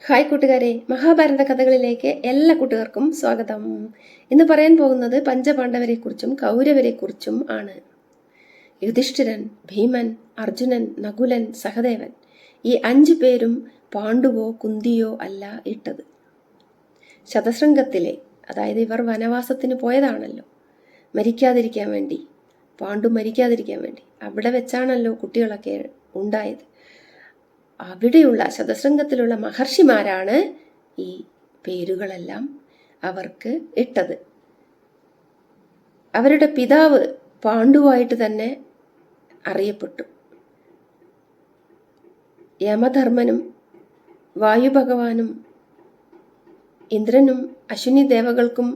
Hi കൂട്ടുകാരെ, മഹാഭാരത കഥകളിലേക്ക് എല്ലാ കൂട്ടുകാർക്കും സ്വാഗതം. ഇന്ന് പറയാൻ പോകുന്നത് പഞ്ചപാണ്ഡവരെക്കുറിച്ചും കൗരവരെക്കുറിച്ചും ആണ്. യുധിഷ്ഠിരൻ, ഭീമൻ, അർജുനൻ, നകുലൻ, സഹദേവൻ ഈ 5 പേരും പാണ്ഡുവോ കുന്തിയോ അല്ല ഇട്ടത്. ശതശൃംഗത്തിലെ, അതായത് ഇവർ വനവാസത്തിന് പോയതാണല്ലോ, മരിക്കാതിരിക്കാൻ വേണ്ടി, പാണ്ഡു മരിക്കാതിരിക്കാൻ വേണ്ടി. അവിടെ വെച്ചാണല്ലോ കുട്ടികളൊക്കെ ഉണ്ടായത്. അവിടെയുള്ള ശതശൃംഗത്തിലുള്ള മഹർഷിമാരാണ് ഈ പേരുകളെല്ലാം അവർക്ക് ഇട്ടത്. അവരുടെ പിതാവ് പാണ്ഡുവായിട്ട് തന്നെ അറിയപ്പെട്ടു. യമധർമ്മനും വായുഭഗവാനും ഇന്ദ്രനും അശ്വിനി ദേവകൾക്കും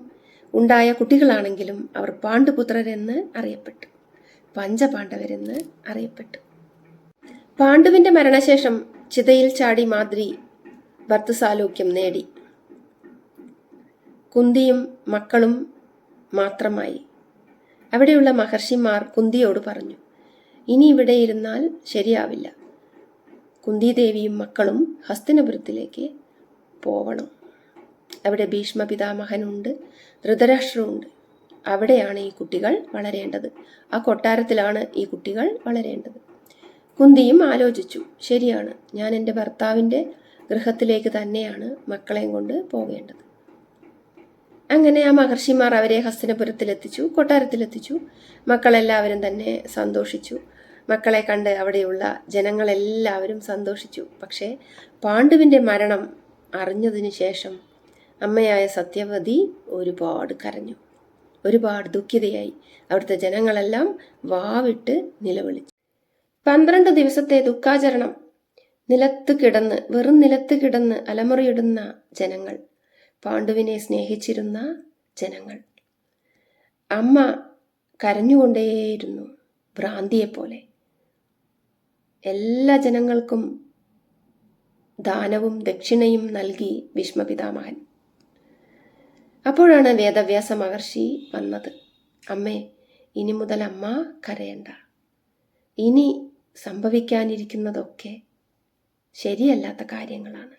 ഉണ്ടായ കുട്ടികളാണെങ്കിലും അവർ പാണ്ഡുപുത്രരെന്ന് അറിയപ്പെട്ടു, പഞ്ചപാണ്ഡവരെന്ന് അറിയപ്പെട്ടു. പാണ്ഡുവിന്റെ മരണശേഷം ചിതയിൽ ചാടി മാദ്രി ഭർത്തൃസാലോക്യം നേടി. കുന്തിയും മക്കളും മാത്രമായി. അവിടെയുള്ള മഹർഷിമാർ കുന്തിയോട് പറഞ്ഞു, ഇനി ഇവിടെ ഇരുന്നാൽ ശരിയാവില്ല. കുന്തിദേവിയും മക്കളും ഹസ്തിനപുരത്തിലേക്ക് പോവണം. അവിടെ ഭീഷ്മ പിതാമഹനുണ്ട്, ധൃതരാഷ്ട്രമുണ്ട്. അവിടെയാണ് ഈ കുട്ടികൾ വളരേണ്ടത്. ആ കൊട്ടാരത്തിലാണ് ഈ കുട്ടികൾ വളരേണ്ടത്. കുന്തിയും ആലോചിച്ചു, ശരിയാണ്, ഞാൻ എൻ്റെ ഭർത്താവിൻ്റെ ഗൃഹത്തിലേക്ക് തന്നെയാണ് മക്കളെയും കൊണ്ട് പോകേണ്ടത്. അങ്ങനെ ആ മഹർഷിമാർ അവരെ ഹസ്തിനപുരത്തിലെത്തിച്ചു, കൊട്ടാരത്തിലെത്തിച്ചു. മക്കളെല്ലാവരും തന്നെ സന്തോഷിച്ചു. മക്കളെ കണ്ട് അവിടെയുള്ള ജനങ്ങളെല്ലാവരും സന്തോഷിച്ചു. പക്ഷേ പാണ്ഡുവിൻ്റെ മരണം അറിഞ്ഞതിന് ശേഷം അമ്മയായ സത്യവതി ഒരുപാട് കരഞ്ഞു, ഒരുപാട് ദുഃഖിതയായി. അവിടുത്തെ ജനങ്ങളെല്ലാം വാവിട്ട് നിലവിളിച്ചു. 12 ദിവസത്തെ ദുഃഖാചരണം. വെറും നിലത്ത് കിടന്ന് അലമുറയിടുന്ന ജനങ്ങൾ, പാണ്ഡുവിനെ സ്നേഹിച്ചിരുന്ന ജനങ്ങൾ. അമ്മ കരഞ്ഞുകൊണ്ടേയിരുന്നു, ഭ്രാന്തിയെപ്പോലെ. എല്ലാ ജനങ്ങൾക്കും ദാനവും ദക്ഷിണയും നൽകി ഭീഷ്മപിതാമഹൻ. അപ്പോഴാണ് വേദവ്യാസ മഹർഷി വന്നത്. അമ്മേ, ഇനി മുതൽ അമ്മ കരയണ്ട. ഇനി സംഭവിക്കാനിരിക്കുന്നതൊക്കെ ശരിയല്ലാത്ത കാര്യങ്ങളാണ്,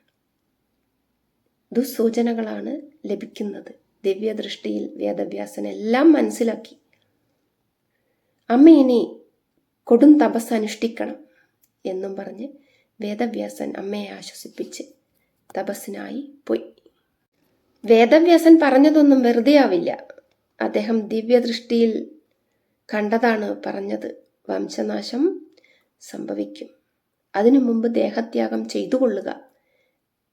ദുസ്സൂചനകളാണ് ലഭിക്കുന്നത്. ദിവ്യദൃഷ്ടിയിൽ വേദവ്യാസൻ എല്ലാം മനസ്സിലാക്കി. അമ്മ ഇനി കൊടും തപസ് അനുഷ്ഠിക്കണം എന്നും പറഞ്ഞ് വേദവ്യാസൻ അമ്മയെ ആശ്വസിപ്പിച്ച് തപസ്സിനായി പോയി. വേദവ്യാസൻ പറഞ്ഞതൊന്നും വെറുതെ ആവില്ല. അദ്ദേഹം ദിവ്യദൃഷ്ടിയിൽ കണ്ടതാണ് പറഞ്ഞത്. വംശനാശം സംഭവിക്കും, അതിനു മുമ്പ് ദേഹത്യാഗം ചെയ്തു കൊള്ളുക.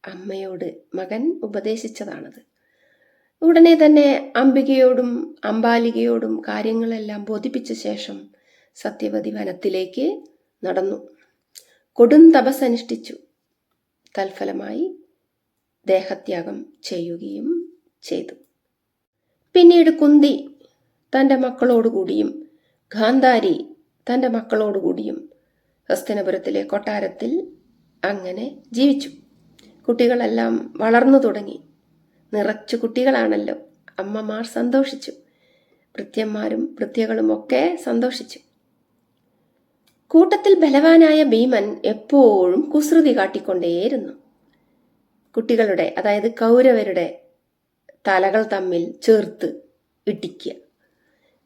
അമ്മയോട് മകൻ ഉപദേശിച്ചതാണത്. ഉടനെ തന്നെ അംബികയോടും അംബാലികയോടും കാര്യങ്ങളെല്ലാം ബോധിപ്പിച്ച ശേഷം സത്യവതി വനത്തിലേക്ക് നടന്നു. കൊടും തപസ് അനുഷ്ഠിച്ചു. തൽഫലമായി ദേഹത്യാഗം ചെയ്യുകയും ചെയ്തു. പിന്നീട് കുന്തി തൻ്റെ മക്കളോടുകൂടിയും ഗാന്ധാരി തൻ്റെ മക്കളോടുകൂടിയും ഹസ്തിനപുരത്തിലെ കൊട്ടാരത്തിൽ അങ്ങനെ ജീവിച്ചു. കുട്ടികളെല്ലാം വളർന്നു തുടങ്ങി. നിറച്ചു കുട്ടികളാണല്ലോ. അമ്മമാർ സന്തോഷിച്ചു, ഭൃത്യന്മാരും ഭൃത്യകളും ഒക്കെ സന്തോഷിച്ചു. കൂട്ടത്തിൽ ബലവാനായ ഭീമൻ എപ്പോഴും കുസൃതി കാട്ടിക്കൊണ്ടേയിരുന്നു. കുട്ടികളുടെ, അതായത് കൗരവരുടെ തലകൾ തമ്മിൽ ചേർത്ത് ഇടിക്കുക,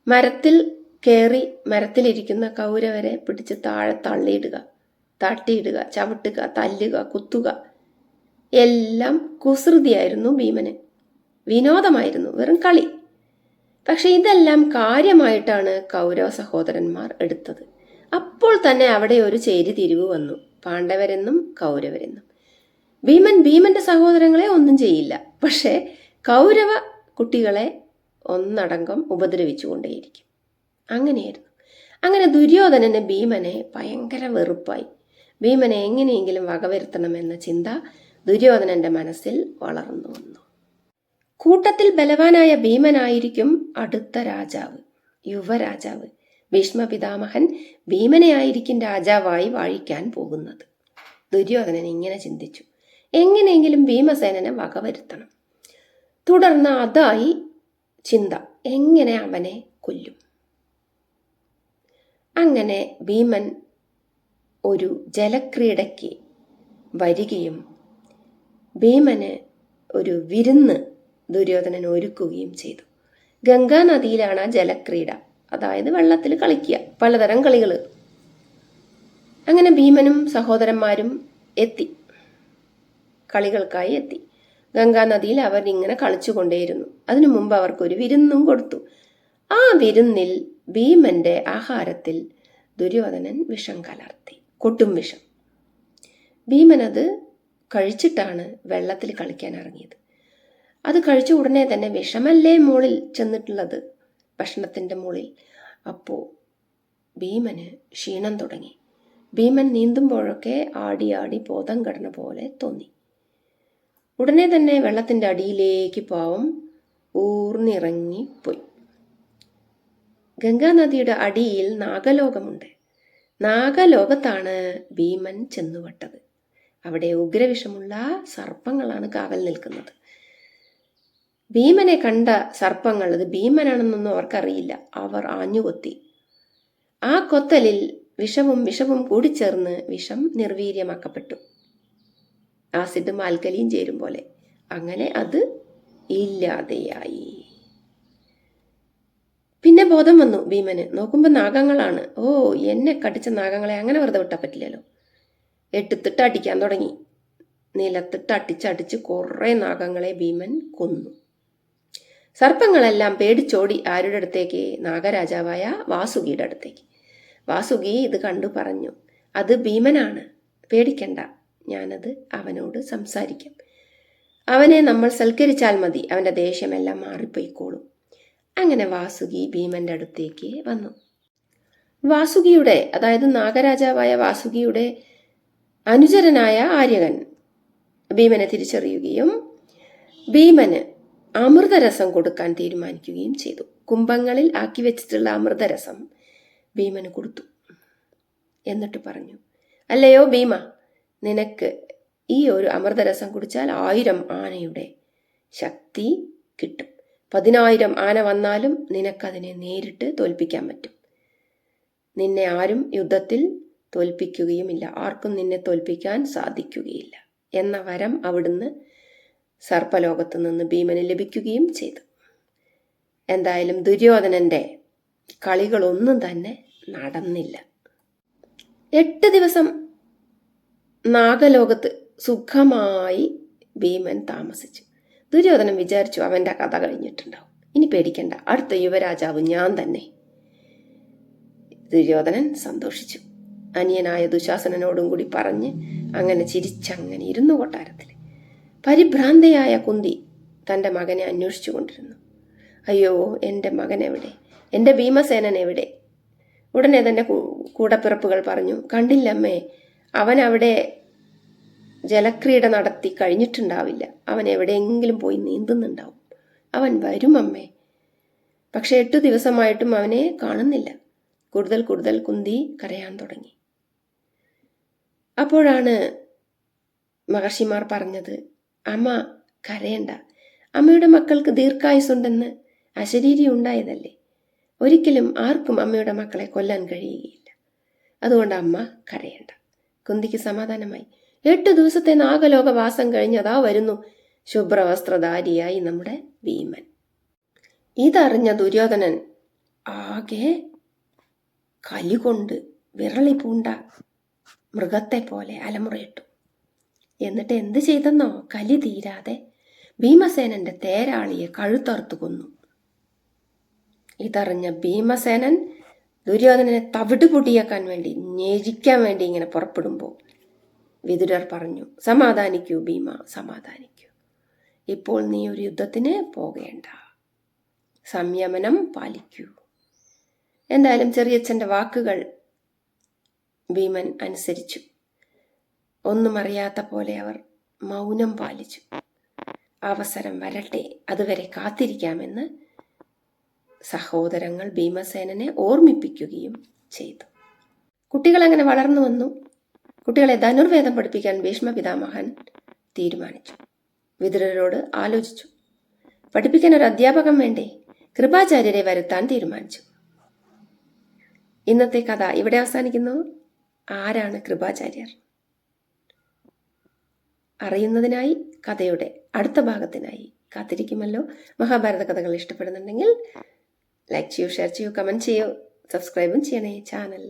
മരത്തിൽ കയറി മരത്തിലിരിക്കുന്ന കൗരവരെ പിടിച്ച് താഴെ തള്ളിയിടുക, തട്ടിയിടുക, ചവിട്ടുക, തല്ലുക, കുത്തുക, എല്ലാം കുസൃതിയായിരുന്നു ഭീമന്. വിനോദമായിരുന്നു, വെറും കളി. പക്ഷെ ഇതെല്ലാം കാര്യമായിട്ടാണ് കൗരവ സഹോദരന്മാർ എടുത്തത്. അപ്പോൾ തന്നെ അവിടെ ഒരു ചേരിതിരിവ് വന്നു, പാണ്ഡവരെന്നും കൗരവരെന്നും. ഭീമന്റെ സഹോദരങ്ങളെ ഒന്നും ചെയ്യില്ല, പക്ഷെ കൗരവ കുട്ടികളെ ഒന്നടങ്കം ഉപദ്രവിച്ചുകൊണ്ടേയിരിക്കും. അങ്ങനെയായിരുന്നു. അങ്ങനെ ദുര്യോധനന് ഭീമനെ ഭയങ്കര വെറുപ്പായി. ഭീമനെ എങ്ങനെയെങ്കിലും വകവരുത്തണമെന്ന ചിന്ത ദുര്യോധനന്റെ മനസ്സിൽ വളർന്നു വന്നു. കൂട്ടത്തിൽ ബലവാനായ ഭീമനായിരിക്കും അടുത്ത രാജാവ്, യുവരാജാവ്. ഭീഷ്മപിതാമഹൻ ഭീമനെ ആയിരിക്കും രാജാവായി വാഴിക്കാൻ പോകുന്നത്. ദുര്യോധനൻ ഇങ്ങനെ ചിന്തിച്ചു, എങ്ങനെയെങ്കിലും ഭീമസേനനെ വകവരുത്തണം. തുടർന്ന് അതായി ചിന്ത, എങ്ങനെ അവനെ കൊല്ലും. അങ്ങനെ ഭീമൻ ഒരു ജലക്രീഡയ്ക്ക് വരികയും ഭീമന് ഒരു വിരുന്ന് ദുര്യോധനൻ ഒരുക്കുകയും ചെയ്തു. ഗംഗാനദിയിലാണ് ആ ജലക്രീഡ, അതായത് വെള്ളത്തിൽ കളിക്കുക, പലതരം കളികൾ. അങ്ങനെ ഭീമനും സഹോദരന്മാരും എത്തി, കളികൾക്കായി എത്തി. ഗംഗാനദിയിൽ അവർ ഇങ്ങനെ കളിച്ചുകൊണ്ടേയിരുന്നു. അതിനു മുമ്പ് അവർക്കൊരു വിരുന്നും കൊടുത്തു. ആ വിരുന്നിൽ ഭീമന്റെ ആഹാരത്തിൽ ദുര്യോധനൻ വിഷം കലർത്തി, കൊട്ടും വിഷം. ഭീമൻ അത് കഴിച്ചിട്ടാണ് വെള്ളത്തിൽ കളിക്കാൻ ഇറങ്ങിയത്. അത് കഴിച്ച ഉടനെ തന്നെ വിഷമല്ലേ മുകളിൽ ചെന്നിട്ടുള്ളത്, ഭക്ഷണത്തിന്റെ മുകളിൽ. അപ്പോൾ ഭീമന് ക്ഷീണം തുടങ്ങി. ഭീമൻ നീന്തുമ്പോഴൊക്കെ ആടി ആടി ബോധം കെടുന്ന പോലെ തോന്നി. ഉടനെ തന്നെ വെള്ളത്തിന്റെ അടിയിലേക്ക് പാവം ഊർന്നിറങ്ങിപ്പോയി. ഗംഗാനദിയുടെ അടിയിൽ നാഗലോകമുണ്ട്. നാഗലോകത്താണ് ഭീമൻ ചെന്നുപെട്ടത്. അവിടെ ഉഗ്രവിഷമുള്ള സർപ്പങ്ങളാണ് കാവൽ നിൽക്കുന്നത്. ഭീമനെ കണ്ട സർപ്പങ്ങൾ അത് ഭീമനാണെന്നൊന്നും അവർക്കറിയില്ല. അവർ ആഞ്ഞുകൊത്തി. ആ കൊത്തലിൽ വിഷവും കൂടിച്ചേർന്ന് വിഷം നിർവീര്യമാക്കപ്പെട്ടു. ആസിഡും ആൽക്കലിയും ചേരും പോലെ. അങ്ങനെ അത് ഇല്ലാതെയായി. പിന്നെ ബോധം വന്നു ഭീമന്. നോക്കുമ്പോൾ നാഗങ്ങളാണ്. ഓ, എന്നെ കടിച്ച നാഗങ്ങളെ അങ്ങനെ വെറുതെ വിട്ടാൻ പറ്റില്ലല്ലോ. എടുത്തിട്ട് അടിക്കാൻ തുടങ്ങി. നിലത്തിട്ട് അടിച്ചടിച്ച് കുറേ നാഗങ്ങളെ ഭീമൻ കൊന്നു. സർപ്പങ്ങളെല്ലാം പേടിച്ചോടി ആരുടെ അടുത്തേക്ക്? നാഗരാജാവായ വാസുകിയുടെ അടുത്തേക്ക്. വാസുകി ഇത് കണ്ടു പറഞ്ഞു, അത് ഭീമനാണ്, പേടിക്കണ്ട, ഞാനത് അവനോട് സംസാരിക്കാം. അവനെ നമ്മൾ സൽക്കരിച്ചാൽ മതി, അവൻ്റെ ദേഷ്യമെല്ലാം മാറിപ്പോയിക്കോളും. അങ്ങനെ വാസുകി ഭീമന്റെ അടുത്തേക്ക് വന്നു. വാസുകിയുടെ, അതായത് നാഗരാജാവായ വാസുകിയുടെ അനുചരനായ ആര്യകൻ ഭീമനെ തിരിച്ചറിയുകയും ഭീമന് അമൃതരസം കൊടുക്കാൻ തീരുമാനിക്കുകയും ചെയ്തു. കുംഭങ്ങളിൽ ആക്കി വെച്ചിട്ടുള്ള അമൃതരസം ഭീമന് കൊടുത്തു. എന്നിട്ട് പറഞ്ഞു, അല്ലയോ ഭീമ, നിനക്ക് ഈ ഒരു അമൃതരസം കുടിച്ചാൽ 1000 ആനയുടെ ശക്തി കിട്ടും. 10,000 ആന വന്നാലും നിനക്കതിനെ നേരിട്ട് തോൽപ്പിക്കാൻ പറ്റും. നിന്നെ ആരും യുദ്ധത്തിൽ തോൽപ്പിക്കുകയുമില്ല, ആർക്കും നിന്നെ തോൽപ്പിക്കാൻ സാധിക്കുകയില്ല എന്ന വരം അവിടുന്ന് സർപ്പലോകത്ത് നിന്ന് ഭീമന് ലഭിക്കുകയും ചെയ്തു. എന്തായാലും ദുര്യോധനന്റെ കളികളൊന്നും തന്നെ നടന്നില്ല. 8 ദിവസം നാഗലോകത്ത് സുഖമായി ഭീമൻ താമസിച്ചു. ദുര്യോധനൻ വിചാരിച്ചു അവന്റെ കഥ കഴിഞ്ഞിട്ടുണ്ടാവും, ഇനി പേടിക്കണ്ട, അടുത്ത യുവരാജാവ് ഞാൻ തന്നെ. ദുര്യോധനൻ സന്തോഷിച്ചു. അനിയനായ ദുശാസനോടും കൂടി പറഞ്ഞ് അങ്ങനെ ചിരിച്ചങ്ങനെ ഇരുന്നു കൊട്ടാരത്തിൽ. പരിഭ്രാന്തയായ കുന്തി തൻ്റെ മകനെ അന്വേഷിച്ചു കൊണ്ടിരുന്നു. അയ്യോ, എൻ്റെ മകൻ എവിടെ? എൻ്റെ ഭീമസേനൻ എവിടെ? ഉടനെ തന്നെ കൂടപ്പിറപ്പുകൾ പറഞ്ഞു, കണ്ടില്ലമ്മേ, അവൻ അവിടെ ജലക്രീഡ നടത്തി കഴിഞ്ഞിട്ടുണ്ടാവില്ല, അവൻ എവിടെയെങ്കിലും പോയി നീന്തുന്നുണ്ടാവും, അവൻ വരും അമ്മേ. പക്ഷെ 8 ദിവസമായിട്ടും അവനെ കാണുന്നില്ല. കൂടുതൽ കുന്തി കരയാൻ തുടങ്ങി. അപ്പോഴാണ് മഹർഷിമാർ പറഞ്ഞത്, അമ്മ കരയണ്ട, അമ്മയുടെ മക്കൾക്ക് ദീർഘായുസുണ്ടെന്ന് അശരീരി ഉണ്ടായതല്ലേ, ഒരിക്കലും ആർക്കും അമ്മയുടെ മക്കളെ കൊല്ലാൻ കഴിയുകയില്ല, അതുകൊണ്ട് അമ്മ കരയണ്ട. കുന്തിക്ക് സമാധാനമായി. 8 ദിവസത്തെ നാഗലോകവാസം കഴിഞ്ഞതാ വരുന്നു ശുഭ്രവസ്ത്രധാരിയായി നമ്മുടെ ഭീമൻ. ഇതറിഞ്ഞ ദുര്യോധനൻ ആകെ കലികൊണ്ട് വിറളി പൂണ്ട മൃഗത്തെ പോലെ അലമുറയിട്ടു. എന്നിട്ട് എന്ത് ചെയ്തെന്നോ? കലി തീരാതെ ഭീമസേനന്റെ തേരാളിയെ കഴുത്തറുത്തു കൊന്നു. ഇതറിഞ്ഞ ഭീമസേനൻ ദുര്യോധനനെ തവിടുപൊടിയാക്കാൻ വേണ്ടി, ഞെരിക്കാൻ വേണ്ടി ഇങ്ങനെ പുറപ്പെടുമ്പോൾ വിതുരർ പറഞ്ഞു, സമാധാനിക്കൂ ഭീമ, സമാധാനിക്കൂ, ഇപ്പോൾ നീ ഒരു യുദ്ധത്തിന് പോകേണ്ട, സംയമനം പാലിക്കൂ. എന്തായാലും ചെറിയച്ഛൻ്റെ വാക്കുകൾ ഭീമൻ അനുസരിച്ചു. ഒന്നും അറിയാത്ത പോലെ അവർ മൗനം പാലിച്ചു. അവസരം വരട്ടെ, അതുവരെ കാത്തിരിക്കാമെന്ന് സഹോദരങ്ങൾ ഭീമസേനനെ ഓർമ്മിപ്പിക്കുകയും ചെയ്തു. കുട്ടികൾ അങ്ങനെ വളർന്നു വന്നു. കുട്ടികളെ ധനുർവേദം പഠിപ്പിക്കാൻ ഭീഷ്മ പിതാമഹൻ തീരുമാനിച്ചു. വിതുരരോട് ആലോചിച്ചു. പഠിപ്പിക്കാൻ ഒരു അധ്യാപകൻ വേണ്ടേ? കൃപാചാര്യരെ വരുത്താൻ തീരുമാനിച്ചു. ഇന്നത്തെ കഥ ഇവിടെ അവസാനിക്കുന്നു. ആരാണ് കൃപാചാര്യർ? അറിയുന്നതിനായി കഥയുടെ അടുത്ത ഭാഗത്തിനായി കാത്തിരിക്കുമല്ലോ. മഹാഭാരത കഥകൾ ഇഷ്ടപ്പെടുന്നുണ്ടെങ്കിൽ ലൈക്ക് ചെയ്യൂ, ഷെയർ ചെയ്യൂ, കമൻറ്റ് ചെയ്യൂ, സബ്സ്ക്രൈബും ചെയ്യണേ ചാനൽ.